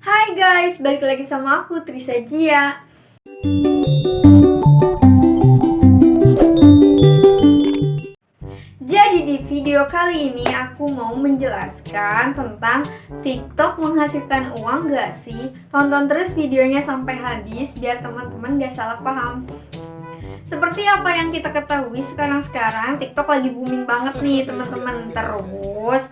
Hai guys, balik lagi sama aku Trisa Jia. Jadi di video kali ini aku mau menjelaskan tentang TikTok menghasilkan uang gak sih? Tonton terus videonya sampai habis biar teman-teman gak salah paham. Seperti apa yang kita ketahui sekarang TikTok lagi booming banget nih teman-teman. Terus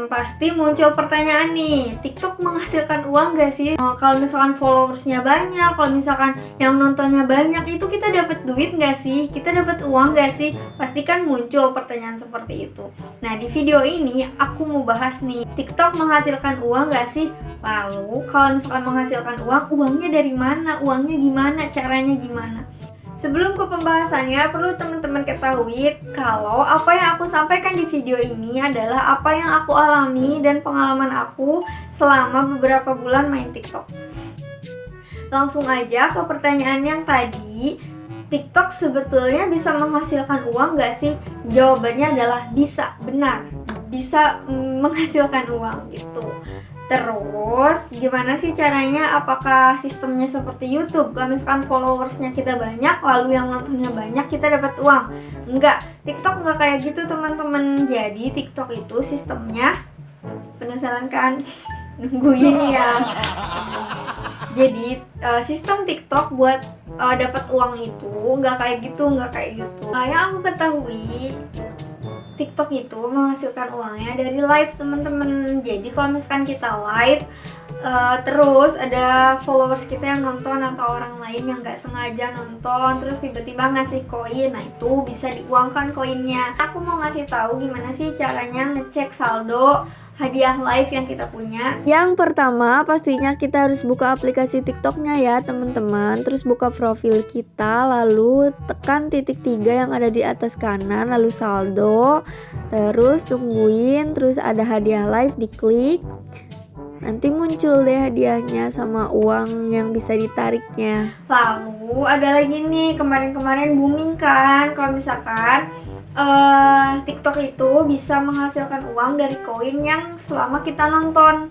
pasti muncul pertanyaan nih, TikTok menghasilkan uang gak sih? Kalau misalkan followersnya banyak, kalau misalkan yang nontonnya banyak, itu kita dapat duit gak sih? Kita dapat uang gak sih? Pasti kan muncul pertanyaan seperti itu. Nah, di video ini aku mau bahas nih, TikTok menghasilkan uang gak sih? Lalu kalau misalkan menghasilkan uang, uangnya dari mana? Uangnya gimana? Caranya gimana? Sebelum ke pembahasannya, perlu teman-teman ketahui kalau apa yang aku sampaikan di video ini adalah apa yang aku alami dan pengalaman aku selama beberapa bulan main TikTok. Langsung aja ke pertanyaan yang tadi, TikTok sebetulnya bisa menghasilkan uang gak sih? Jawabannya adalah bisa, benar. Bisa menghasilkan uang gitu. Terus gimana sih caranya? Apakah sistemnya seperti YouTube? Kalau misalkan followersnya kita banyak, lalu yang nontonnya banyak, kita dapat uang? Enggak, TikTok enggak kayak gitu teman-teman. Jadi TikTok itu sistemnya, penasaran kan? Nungguin ya. Jadi sistem TikTok buat dapat uang itu enggak kayak gitu. Yang aku ketahui, TikTok itu menghasilkan uangnya dari live teman-teman. Jadi kalau misalkan kita live terus ada followers kita yang nonton atau orang lain yang nggak sengaja nonton terus tiba-tiba ngasih koin, nah itu bisa diuangkan koinnya. Aku mau ngasih tahu gimana sih caranya ngecek saldo hadiah live yang kita punya. Yang pertama pastinya kita harus buka aplikasi TikToknya ya teman-teman. Terus buka profil kita, lalu tekan titik 3 yang ada di atas kanan, lalu saldo. Terus tungguin, terus ada hadiah live, diklik. Nanti muncul deh hadiahnya sama uang yang bisa ditariknya. Lalu ada lagi nih, kemarin-kemarin booming kan kalau misalkan TikTok itu bisa menghasilkan uang dari koin yang selama kita nonton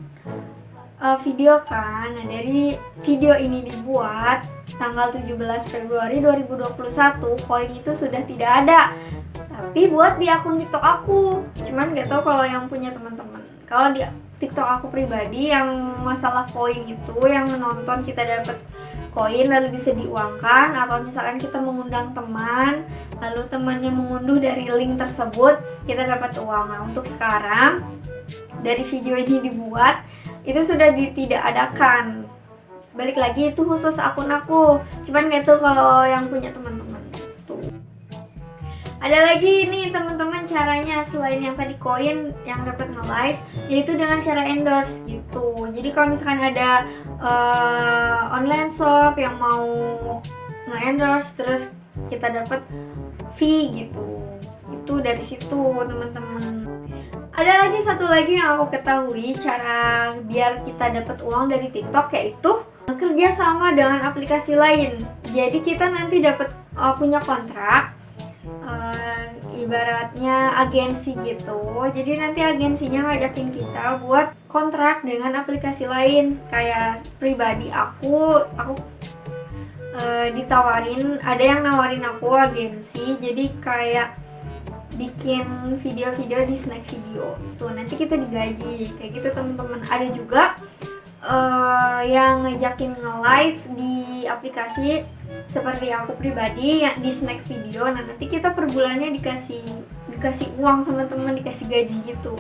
video kan. Nah, dari video ini dibuat tanggal 17 Februari 2021, koin itu sudah tidak ada. Tapi buat di akun TikTok aku. Cuman nggak tahu kalau yang punya teman-teman. Kalau di TikTok aku pribadi yang masalah koin itu, yang menonton kita dapat koin lalu bisa diuangkan, atau misalkan kita mengundang teman lalu temannya mengunduh dari link tersebut, kita dapat uang. Nah, untuk sekarang dari video ini dibuat itu sudah tidak adakan. Balik lagi itu khusus akun aku, cuman nggak tahu kalau yang punya teman-teman tuh. Ada lagi nih teman-teman caranya selain yang tadi koin yang dapat nge-live, yaitu dengan cara endorse gitu. Jadi kalau misalkan ada online shop yang mau nge-endorse terus kita dapat fee gitu, itu dari situ teman-teman. Ada lagi satu lagi yang aku ketahui cara biar kita dapat uang dari TikTok, yaitu kerja sama dengan aplikasi lain. Jadi kita nanti dapat punya kontrak, ibaratnya agensi gitu. Jadi nanti agensinya ngajakin kita buat kontrak dengan aplikasi lain. Kayak pribadi aku ditawarin, ada yang nawarin aku agensi, jadi kayak bikin video-video di Snack Video itu nanti kita digaji kayak gitu teman-teman. Ada juga yang ngajakin nge-live di aplikasi seperti aku pribadi yang di Snack Video. Nah, nanti kita per bulannya dikasih uang teman-teman, dikasih gaji gitu.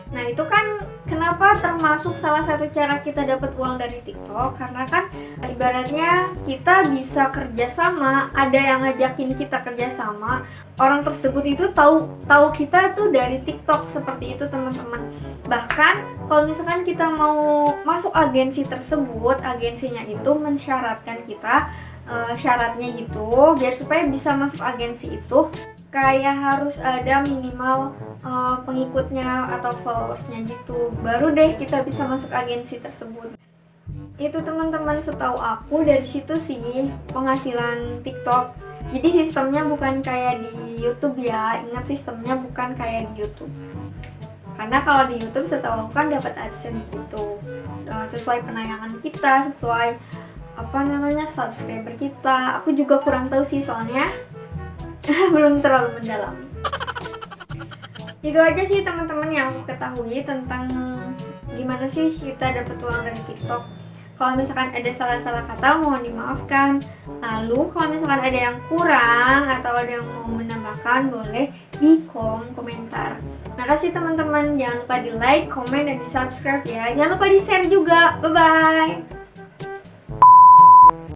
Nah, itu kan kenapa termasuk salah satu cara kita dapat uang dari TikTok, karena kan ibaratnya kita bisa kerjasama, ada yang ngajakin kita kerjasama, orang tersebut itu tahu kita tuh dari TikTok, seperti itu teman-teman. Bahkan kalau misalkan kita mau masuk agensi tersebut, agensinya itu mensyaratkan kita syaratnya gitu, biar supaya bisa masuk agensi itu kayak harus ada minimal pengikutnya atau followersnya gitu, baru deh kita bisa masuk agensi tersebut. Itu teman-teman setahu aku dari situ sih penghasilan TikTok. Jadi sistemnya bukan kayak di YouTube ya, ingat sistemnya bukan kayak di YouTube. Karena kalau di YouTube setahu aku kan dapat AdSense gitu, sesuai penayangan kita, sesuai subscriber kita. Aku juga kurang tahu sih soalnya belum terlalu mendalam. Itu aja sih teman-teman yang aku ketahui tentang gimana sih kita dapat uang dari TikTok. Kalau misalkan ada salah-salah kata mohon dimaafkan. Lalu kalau misalkan ada yang kurang atau ada yang mau menambahkan boleh di kolom komentar. Makasih teman-teman, jangan lupa di like, komen, dan di subscribe ya. Jangan lupa di share juga. Bye bye.